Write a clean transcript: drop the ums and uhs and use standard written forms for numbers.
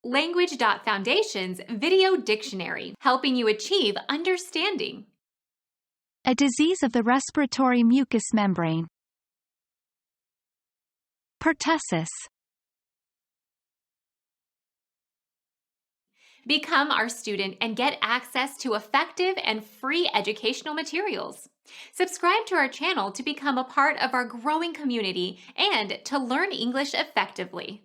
Language.Foundation's Video Dictionary, helping you achieve understanding. A disease of the respiratory mucous membrane. Pertussis. Become our student and get access to effective and free educational materials. Subscribe to our channel to become a part of our growing community and to learn English effectively.